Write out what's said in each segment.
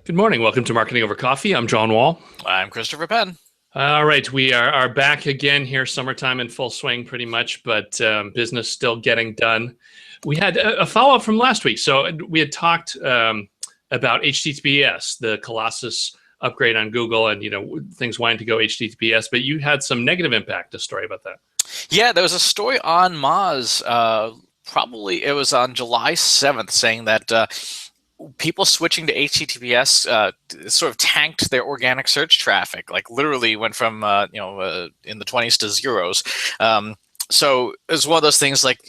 Good morning. Welcome to Marketing Over Coffee. I'm John Wall. I'm Christopher Penn. All right, we are back again here. Summertime in full swing, pretty much, but business still getting done. We had a follow up from last week. So we had talked about HTTPS, the Colossus upgrade on Google, and things wanting to go HTTPS. But you had some negative impact. A story about that. Yeah, there was a story on Moz. Probably it was on July 7th, saying that people switching to HTTPS sort of tanked their organic search traffic. Like literally went from in the 20s to zeros. So it's one of those things like,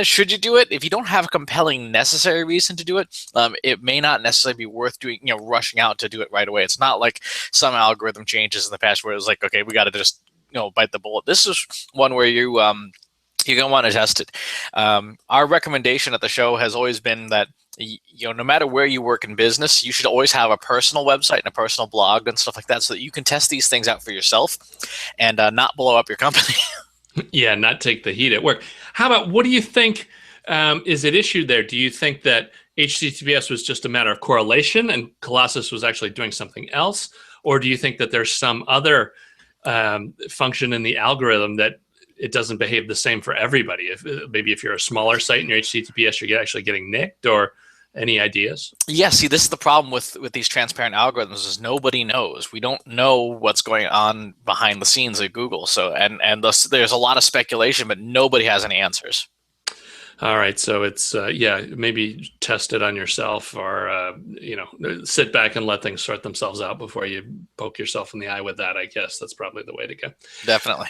should you do it? If you don't have a compelling necessary reason to do it, it may not necessarily be worth doing, rushing out to do it right away. It's not like some algorithm changes in the past where it was like, okay, we got to just, bite the bullet. This is one where you're going to want to test it. Our recommendation at the show has always been that, no matter where you work in business, you should always have a personal website and a personal blog and stuff like that so that you can test these things out for yourself and not blow up your company. Yeah, not take the heat at work. How about, what do you think is at issue there? Do you think that HTTPS was just a matter of correlation and Colossus was actually doing something else? Or do you think that there's some other function in the algorithm that it doesn't behave the same for everybody? If you're a smaller site in your HTTPS, you're actually getting nicked, or any ideas? Yeah, see, this is the problem with these transparent algorithms is nobody knows. We don't know what's going on behind the scenes at Google. So, and thus, there's a lot of speculation, but nobody has any answers. All right, so it's maybe test it on yourself, or sit back and let things sort themselves out before you poke yourself in the eye with that. I guess that's probably the way to go. Definitely.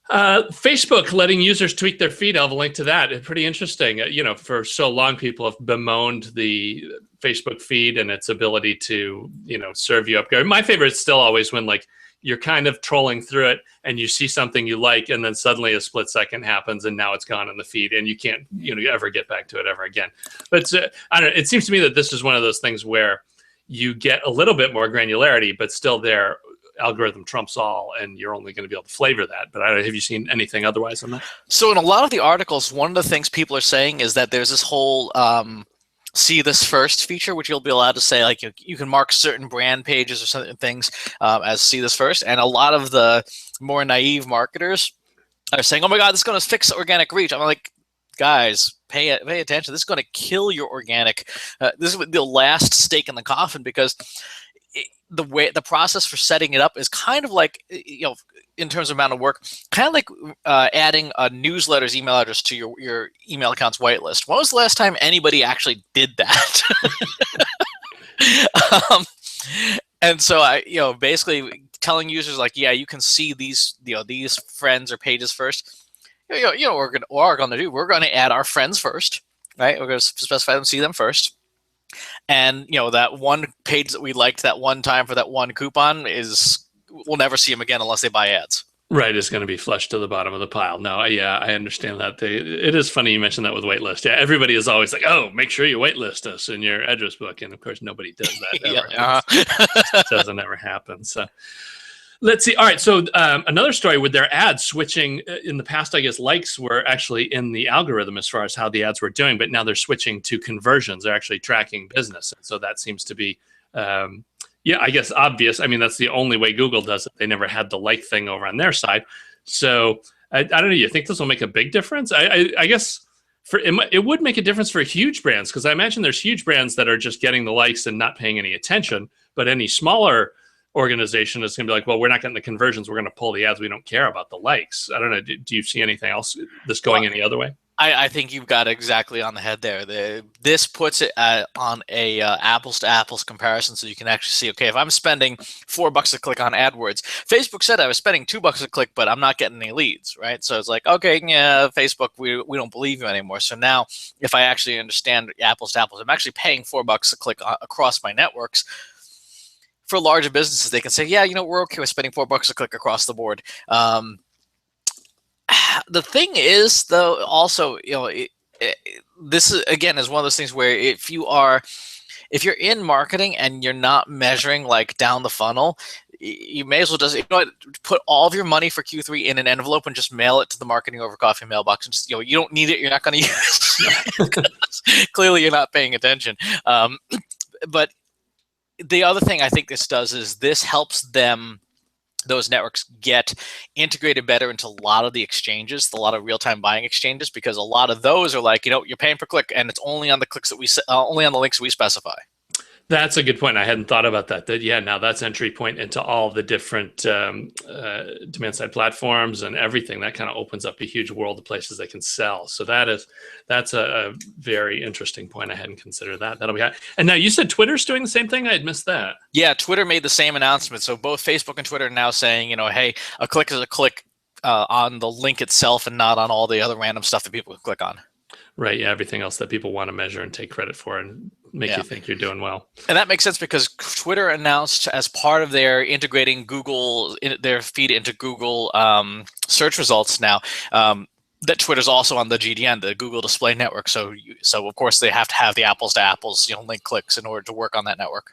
Facebook letting users tweak their feed. I'll have a link to that. It's pretty interesting. For so long, people have bemoaned the Facebook feed and its ability to, serve you up. My favorite is still always when you're kind of trolling through it and you see something you like, and then suddenly a split second happens and now it's gone in the feed and you can't, ever get back to it ever again. But I don't know. It seems to me that this is one of those things where you get a little bit more granularity, but still their algorithm trumps all, and you're only going to be able to flavor that. But have you seen anything otherwise on that? So in a lot of the articles, one of the things people are saying is that there's this whole see this first feature, which you'll be allowed to say, like, you can mark certain brand pages or certain things as see this first. And a lot of the more naive marketers are saying, oh my God, this is going to fix organic reach. I'm like, guys, pay attention. This is going to kill your organic. This is the last stake in the coffin, because the process for setting it up is kind of like, in terms of amount of work, kind of like adding a newsletter's email address to your email account's whitelist. When was the last time anybody actually did that? And so basically telling users like, yeah, you can see these friends or pages first. What we're going to do, we're going to add our friends first, right? We're going to specify them, see them first. And that one page that we liked that one time for that one coupon we'll never see them again unless they buy ads. Right, it's going to be flushed to the bottom of the pile. No, yeah, I understand that. It is funny you mentioned that with whitelist. Yeah, everybody is always like, "Oh, make sure you whitelist us in your address book," and of course, nobody does that ever. It doesn't ever happen. So. Let's see. All right. So another story with their ads switching in the past, I guess likes were actually in the algorithm as far as how the ads were doing, but now they're switching to conversions. They're actually tracking business. And so that seems to be, I guess obvious. I mean, that's the only way Google does it. They never had the like thing over on their side. So I don't know. You think this will make a big difference? I guess it would make a difference for huge brands, because I imagine there's huge brands that are just getting the likes and not paying any attention, but any smaller organization is going to be like, well, we're not getting the conversions, we're going to pull the ads, we don't care about the likes. I don't know, do you see anything else this going any other way? I think you've got it exactly on the head there. This puts it on a apples to apples comparison, so you can actually see, okay, if I'm spending $4 a click on AdWords, Facebook said I was spending $2 a click, but I'm not getting any leads, right? So it's like, okay, yeah, Facebook, we don't believe you anymore. So now, if I actually understand apples to apples, I'm actually paying $4 a click across my networks. For larger businesses, they can say, yeah, we're okay with spending $4 a click across the board. The thing is, though, also, this is, again, is one of those things where if you're in marketing and you're not measuring like down the funnel, you may as well just put all of your money for Q3 in an envelope and just mail it to the Marketing Over Coffee mailbox. And just, you don't need it. You're not going to use it. Clearly, you're not paying attention. But the other thing I think this does is this helps them, those networks, get integrated better into a lot of the exchanges, a lot of real-time buying exchanges, because a lot of those are like, you're paying per click, and it's only on the clicks that only on the links we specify. That's a good point. I hadn't thought about that. Now that's entry point into all the different demand side platforms and everything. That kind of opens up a huge world of places they can sell. So that's a very interesting point. I hadn't considered that. That'll be hot. And now you said Twitter's doing the same thing. I had missed that. Yeah, Twitter made the same announcement. So both Facebook and Twitter are now saying, hey, a click is a click on the link itself and not on all the other random stuff that people can click on. Right. Yeah. Everything else that people want to measure and take credit for and make you think you're doing well. And that makes sense because Twitter announced, as part of their integrating their feed into Google search results now, that Twitter's also on the GDN, the Google Display Network. So of course they have to have the apples to apples, link clicks in order to work on that network.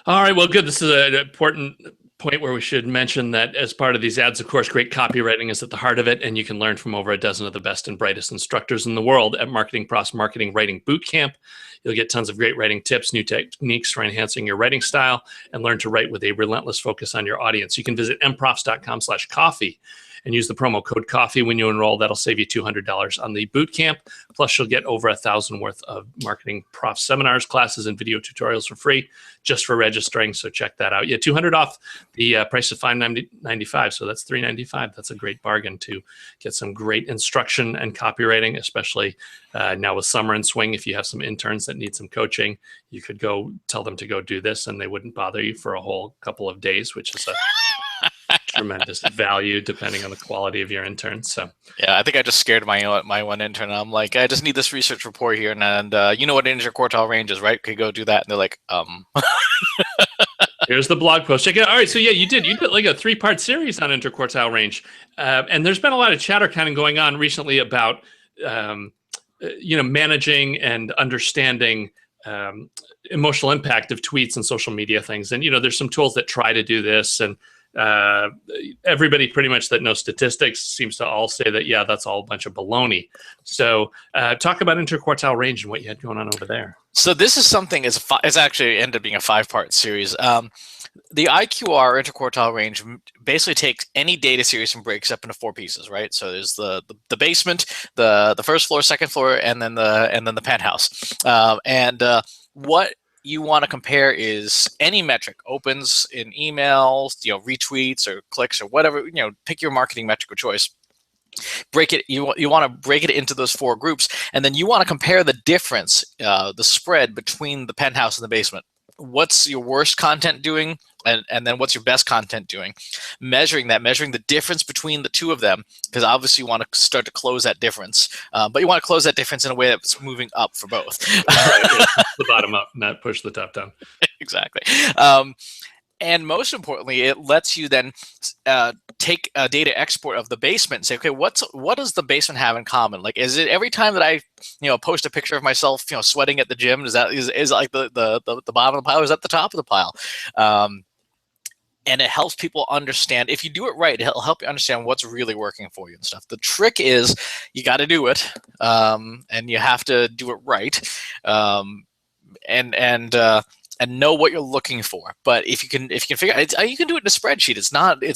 All right. Well, good. This is an important point where we should mention that as part of these ads, of course, great copywriting is at the heart of it, and you can learn from over a dozen of the best and brightest instructors in the world at Marketing Prof's Marketing Writing Bootcamp. You'll get tons of great writing tips, new techniques for enhancing your writing style, and learn to write with a relentless focus on your audience. You can visit mprofs.com/coffee and use the promo code COFFEE when you enroll. That'll save you $200 on the bootcamp. Plus, you'll get over 1,000 worth of Marketing Prof seminars, classes, and video tutorials for free just for registering. So check that out. Yeah, $200 off the price of $595. So that's $395. That's a great bargain to get some great instruction and copywriting, especially now with summer in swing. If you have some interns that need some coaching, you could go tell them to go do this, and they wouldn't bother you for a whole couple of days, which is a tremendous value depending on the quality of your intern. So yeah, I think I just scared my one intern. I'm like, I just need this research report here, and you know what interquartile range is, right? Could go do that, and they're like, Here's the blog post. Check it out. All right, so yeah, you did like a 3-part series on interquartile range, and there's been a lot of chatter kind of going on recently about managing and understanding emotional impact of tweets and social media things. And there's some tools that try to do this, and everybody pretty much that knows statistics seems to all say that, yeah, that's all a bunch of baloney. So talk about interquartile range and what you had going on over there. So this is something, it's actually ended up being a 5-part series. The IQR interquartile range basically takes any data series and breaks up into 4 pieces, right? So there's the basement, the first floor, second floor, and then the penthouse. What you want to compare is any metric, opens in emails, retweets or clicks or whatever, pick your marketing metric of choice. Break it. You want to break it into those 4 groups, and then you want to compare the difference, the spread between the penthouse and the basement. What's your worst content doing, and then what's your best content doing? Measuring the difference between the 2 of them, because obviously you want to start to close that difference, but you want to close that difference in a way that's moving up for both. Right, the bottom up, not push the top down. Exactly. And most importantly, it lets you then take a data export of the basement and say, okay, what does the basement have in common? Like, is it every time that I, post a picture of myself, sweating at the gym, is like the bottom of the pile, or is that the top of the pile? And it helps people understand. If you do it right, it'll help you understand what's really working for you and stuff. The trick is you got to do it, and you have to do it right, and know what you're looking for. But if you can figure it, you can do it in a spreadsheet. It's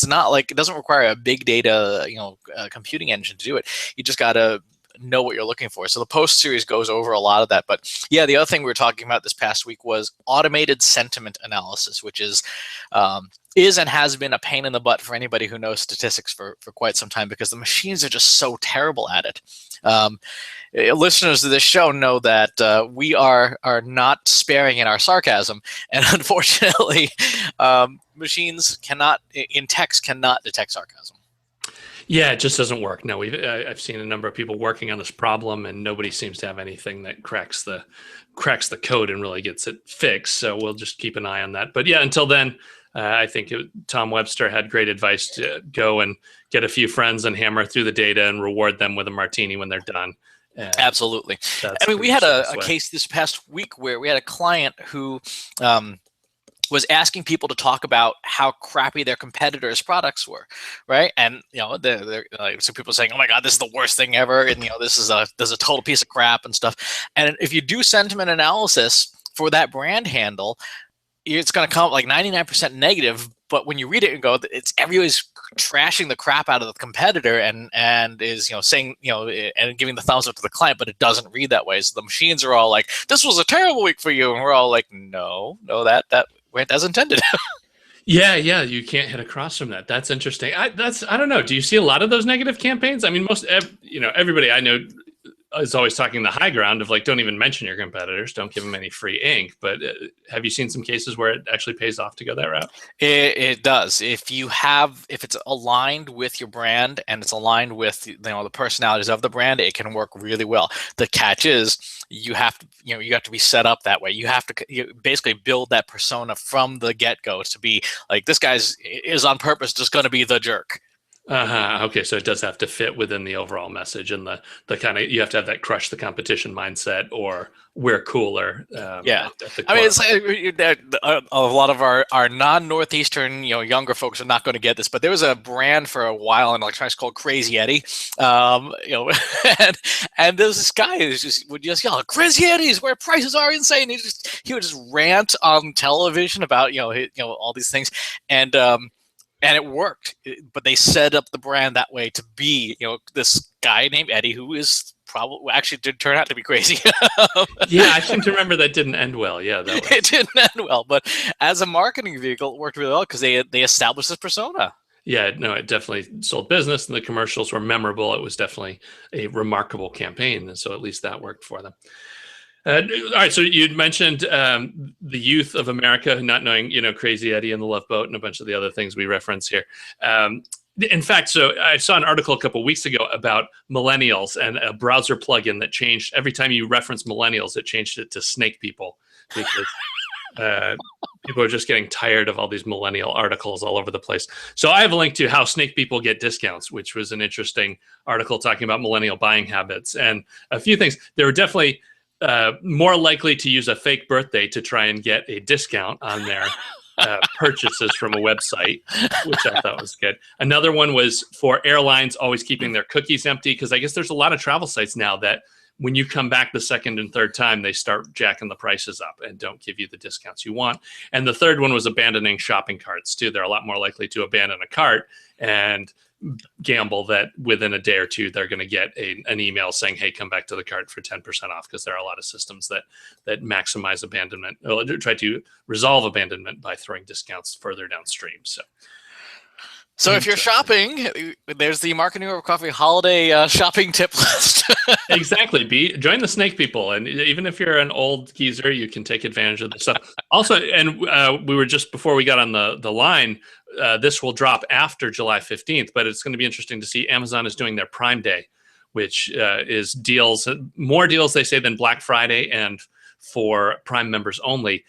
not like, it doesn't require a big data, computing engine to do it. You just got to know what you're looking for. So the post series goes over a lot of that. But yeah, the other thing we were talking about this past week was automated sentiment analysis, which is and has been a pain in the butt for anybody who knows statistics for quite some time, because the machines are just so terrible at it. Listeners of this show know that we are not sparing in our sarcasm, and unfortunately, machines in text cannot detect sarcasm. Yeah, it just doesn't work. No, I've seen a number of people working on this problem, and nobody seems to have anything that cracks the code and really gets it fixed. So we'll just keep an eye on that. But yeah, until then, I think Tom Webster had great advice to go and get a few friends and hammer through the data and reward them with a martini when they're done. Absolutely. I mean, we had a case this past week where we had a client who was asking people to talk about how crappy their competitors' products were, right? And they're like, so people saying, "Oh my God, this is the worst thing ever," and this is a total piece of crap and stuff. And if you do sentiment analysis for that brand handle, it's going to come like 99% negative. But when you read it and go, it's everybody's trashing the crap out of the competitor and is saying and giving the thumbs up to the client, but it doesn't read that way. So the machines are all like, "This was a terrible week for you," and we're all like, "No, that went as intended." Yeah, you can't hit across from that. That's interesting. I don't know. Do you see a lot of those negative campaigns? I mean, everybody I know is always talking the high ground of like, don't even mention your competitors, don't give them any free ink. But have you seen some cases where it actually pays off to go that route? It does. If it's aligned with your brand and it's aligned with the personalities of the brand, it can work really well. The catch is you have to be set up that way. You have to basically build that persona from the get-go to be like, this guy's is on purpose just going to be the jerk. Okay, so it does have to fit within the overall message and the kind of, you have to have that crush the competition mindset, or we're cooler. Yeah, I mean, it's like, a lot of our non-Northeastern younger folks are not going to get this, but there was a brand for a while in electronics called Crazy Eddie, and there's this guy who would just yell, "Crazy Eddie's where prices are insane." He would just rant on television about all these things, and it worked, but they set up the brand that way to be, this guy named Eddie who is probably actually did turn out to be crazy. Yeah, I seem to remember that didn't end well. Yeah, it didn't end well, but as a marketing vehicle, it worked really well because they established this persona. Yeah, no, it definitely sold business, and the commercials were memorable. It was definitely a remarkable campaign, and so at least that worked for them. All right, so you'd mentioned the youth of America not knowing, Crazy Eddie and the Love Boat and a bunch of the other things we reference here. In fact, so I saw an article a couple of weeks ago about millennials and a browser plugin that changed every time you reference millennials, it changed it to Snake People, because people are just getting tired of all these millennial articles all over the place. So I have a link to how Snake People get discounts, which was an interesting article talking about millennial buying habits and a few things. There were definitely more likely to use a fake birthday to try and get a discount on their purchases from a website, which I thought was good. Another one was for airlines always keeping their cookies empty, because I guess there's a lot of travel sites now that when you come back the second and third time, they start jacking the prices up and don't give you the discounts you want. And the third one was abandoning shopping carts too. They're a lot more likely to abandon a cart and gamble that within a day or two they're going to get an email saying, "Hey, come back to the cart for 10% off," because there are a lot of systems that maximize abandonment, or try to resolve abandonment by throwing discounts further downstream. So if you're shopping, there's the Marketing Over Coffee holiday shopping tip list. Exactly. Join the Snake People, and even if you're an old geezer, you can take advantage of this stuff. Also, and we were just before we got on the line, this will drop after July 15th, but it's going to be interesting to see. Amazon is doing their Prime Day, which is more deals, they say, than Black Friday, and for Prime members only.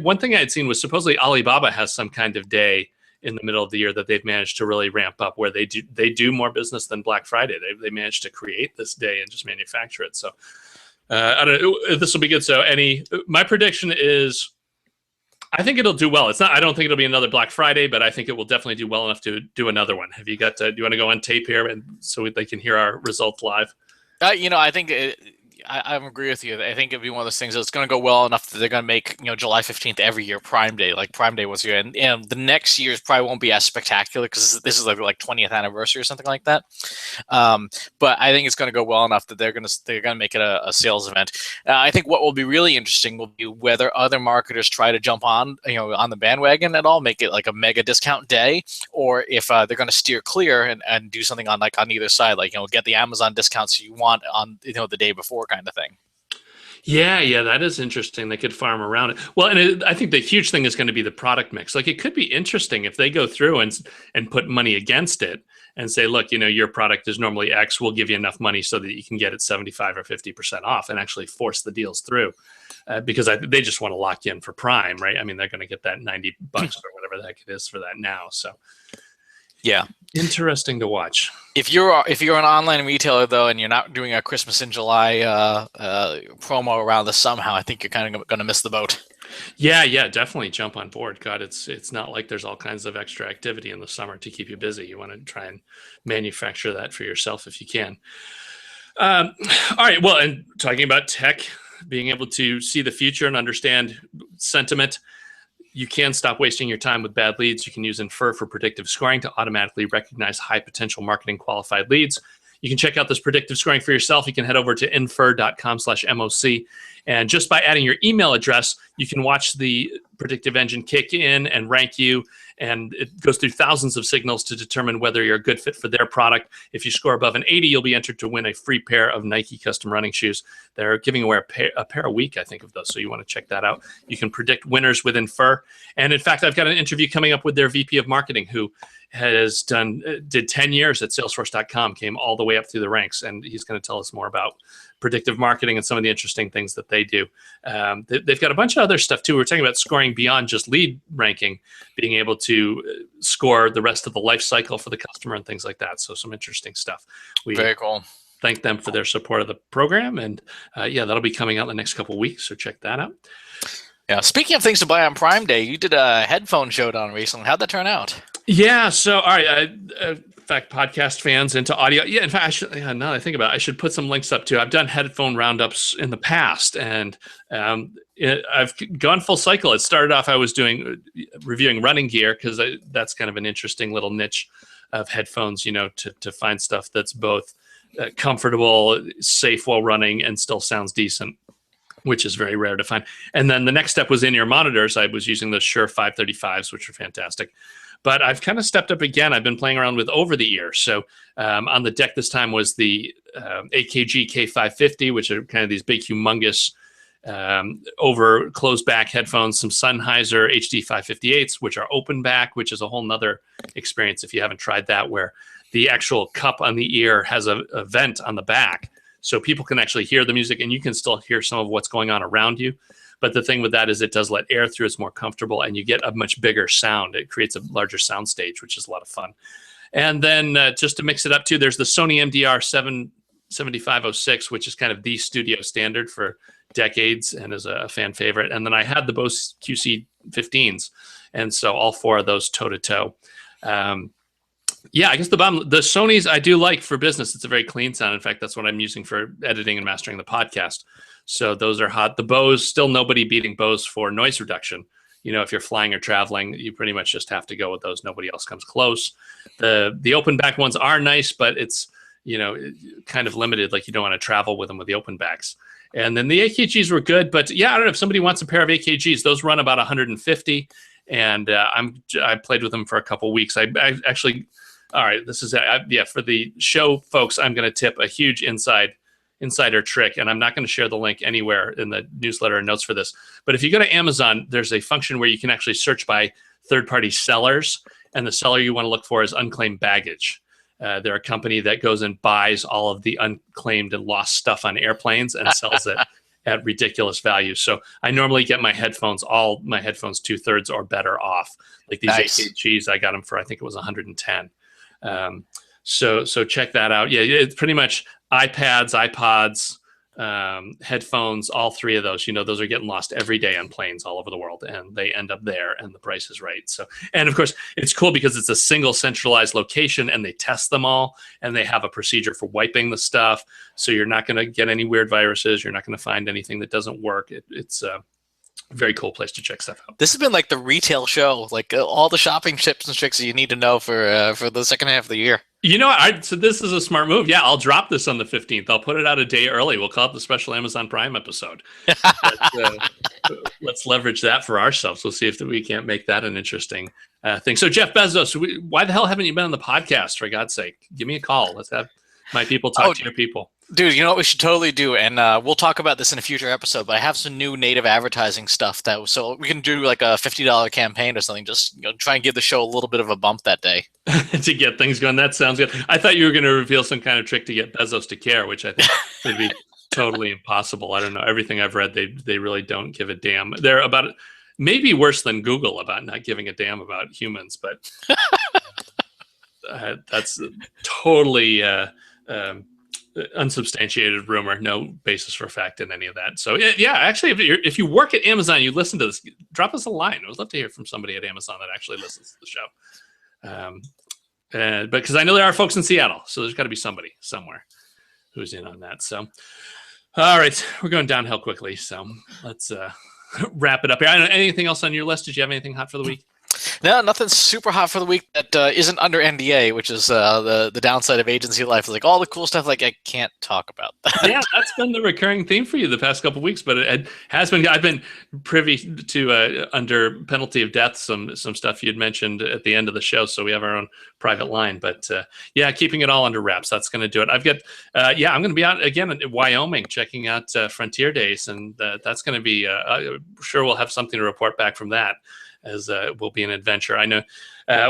One thing I had seen was supposedly Alibaba has some kind of day in the middle of the year that they've managed to really ramp up, where they do more business than Black Friday. They managed to create this day and just manufacture it. So I don't know. This will be good. So my prediction is, I think it'll do well. I don't think it'll be another Black Friday, but I think it will definitely do well enough to do another one. Have you got do you want to go on tape here and so they can hear our results live? I think I agree with you. I think it'd be one of those things that's going to go well enough that they're going to make July 15th every year Prime Day, like Prime Day was here, and the next year's probably won't be as spectacular because this is like 20th anniversary or something like that. But I think it's going to go well enough that they're going to make it a sales event. I think what will be really interesting will be whether other marketers try to jump on the bandwagon at all, make it like a mega discount day, or if they're going to steer clear and do something on either side, get the Amazon discounts you want on the day before kind of thing. Yeah, that is interesting. They could farm around it. Well, and I think the huge thing is going to be the product mix. Like, it could be interesting if they go through and put money against it and say, look, your product is normally X. We'll give you enough money so that you can get it 75 or 50% off, and actually force the deals through, because they just want to lock you in for Prime, right? I mean, they're going to get that $90 or whatever the heck it is for that now. So. Yeah, interesting to watch. If you're an online retailer though, and you're not doing a Christmas in July promo around this somehow, I think you're kind of going to miss the boat. Yeah, definitely jump on board. God, it's not like there's all kinds of extra activity in the summer to keep you busy. You want to try and manufacture that for yourself if you can. All right. Well, and talking about tech, being able to see the future and understand sentiment. you can stop wasting your time with bad leads. You can use Infer for predictive scoring to automatically recognize high potential marketing qualified leads. You can check out this predictive scoring for yourself. You can head over to infer.com/MOC. And just by adding your email address, you can watch the predictive engine kick in and rank you. And it goes through thousands of signals to determine whether you're a good fit for their product. If you score above an 80, you'll be entered to win a free pair of Nike custom running shoes. They're giving away a pair a week, I think, of those. So you want to check that out. You can predict winners with Infer. And in fact, I've got an interview coming up with their VP of marketing who did 10 years at Salesforce.com, came all the way up through the ranks. And he's going to tell us more about predictive marketing and some of the interesting things that they do. They've got a bunch of other stuff too. We're talking about scoring beyond just lead ranking, being able to score the rest of the life cycle for the customer and things like that. So some interesting stuff. Very cool. Thank them for their support of the program. And that'll be coming out in the next couple of weeks. So check that out. Yeah. Speaking of things to buy on Prime Day, you did a headphone showdown recently. How'd that turn out? Yeah. So, all right. In fact, podcast fans into audio. Yeah. In fact, now that I think about it, I should put some links up too. I've done headphone roundups in the past, and I've gone full cycle. It started off, I was reviewing running gear because that's kind of an interesting little niche of headphones, to find stuff that's both comfortable, safe while running, and still sounds decent, which is very rare to find. And then the next step was in-ear monitors. I was using the Shure 535s, which are fantastic. But I've kind of stepped up again. I've been playing around with over-the-ear. So on the deck this time was the AKG K550, which are kind of these big, humongous over closed-back headphones. Some Sennheiser HD 558s, which are open-back, which is a whole nother experience if you haven't tried that, where the actual cup on the ear has a vent on the back. So people can actually hear the music, and you can still hear some of what's going on around you. But the thing with that is it does let air through. It's more comfortable, and you get a much bigger sound. It creates a larger sound stage, which is a lot of fun. And then just to mix it up too, there's the Sony MDR 7506, which is kind of the studio standard for decades and is a fan favorite. And then I had the Bose QC15s. And so all four of those toe to toe. I guess the Sonys I do like for business. It's a very clean sound. In fact, that's what I'm using for editing and mastering the podcast. So those are hot. The Bose, still nobody beating Bose for noise reduction. If you're flying or traveling, you pretty much just have to go with those. Nobody else comes close. The open back ones are nice, but it's, kind of limited. Like you don't want to travel with them with the open backs. And then the AKGs were good, but I don't know if somebody wants a pair of AKGs. Those run about 150, and I played with them for a couple weeks. I actually, all right, this is for the show, folks. I'm going to tip a huge insider trick, and I'm not going to share the link anywhere in the newsletter and notes for this. But if you go to Amazon, there's a function where you can actually search by third-party sellers, and the seller you want to look for is Unclaimed Baggage. They're a company that goes and buys all of the unclaimed and lost stuff on airplanes and sells it at ridiculous value. So I normally get all my headphones 2/3 or better off. Like these AKGs, I got them for, I think it was 110. So check that out. Yeah, it's pretty much iPads, iPods, headphones, all three of those. Those are getting lost every day on planes all over the world, and they end up there, and the price is right. So, and of course, it's cool because it's a single centralized location, and they test them all, and they have a procedure for wiping the stuff. So you're not going to get any weird viruses. You're not going to find anything that doesn't work. It's a very cool place to check stuff out. This has been like the retail show, like all the shopping tips and tricks that you need to know for the second half of the year. So this is a smart move. Yeah, I'll drop this on the 15th. I'll put it out a day early. We'll call it the special Amazon Prime episode. Let's leverage that for ourselves. We'll see if we can't make that an interesting thing. So Jeff Bezos, why the hell haven't you been on the podcast, for God's sake? Give me a call. Let's have my people talk to your people. Dude, you know what we should totally do? And we'll talk about this in a future episode, but I have some new native advertising stuff so we can do like a $50 campaign or something. Just try and give the show a little bit of a bump that day. To get things going. That sounds good. I thought you were going to reveal some kind of trick to get Bezos to care, which I think would be totally impossible. I don't know. Everything I've read, they really don't give a damn. They're about maybe worse than Google about not giving a damn about humans, but that's totally unsubstantiated rumor, no basis for fact in any of that. So yeah, actually, if you work at Amazon, you listen to this, drop us a line. I would love to hear from somebody at Amazon that actually listens to the show. But because I know there are folks in Seattle, so there's got to be somebody somewhere who's in on that. So, all right, we're going downhill quickly. So let's wrap it up here. I don't know, anything else on your list? Did you have anything hot for the week? No, nothing super hot for the week that isn't under NDA, which is the downside of agency life. Like all the cool stuff, like I can't talk about that. Yeah, that's been the recurring theme for you the past couple of weeks, but it has been. I've been privy to under penalty of death some stuff you'd mentioned at the end of the show, so we have our own private line. But yeah, keeping it all under wraps. That's going to do it. I've got I'm going to be out again in Wyoming checking out Frontier Days, and that's going to be. Sure, we'll have something to report back from that, as it will be an adventure. I know.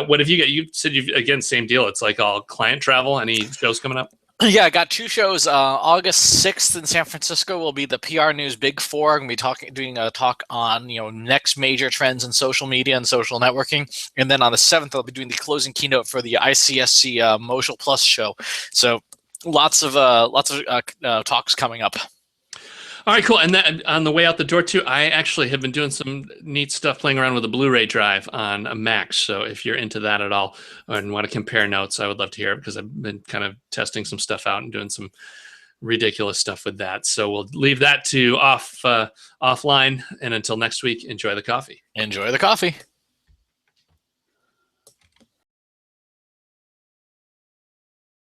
What have you got? You said again, same deal. It's like all client travel. Any shows coming up? Yeah, I got 2 shows. August 6th in San Francisco will be the PR News Big Four. I'm going to be doing a talk on next major trends in social media and social networking. And then on the 7th, I'll be doing the closing keynote for the ICSC Motional Plus show. So lots of talks coming up. All right, cool. And then on the way out the door, too, I actually have been doing some neat stuff playing around with a Blu-ray drive on a Mac. So if you're into that at all and want to compare notes, I would love to hear it because I've been kind of testing some stuff out and doing some ridiculous stuff with that. So we'll leave that to offline. And until next week, enjoy the coffee. Enjoy the coffee.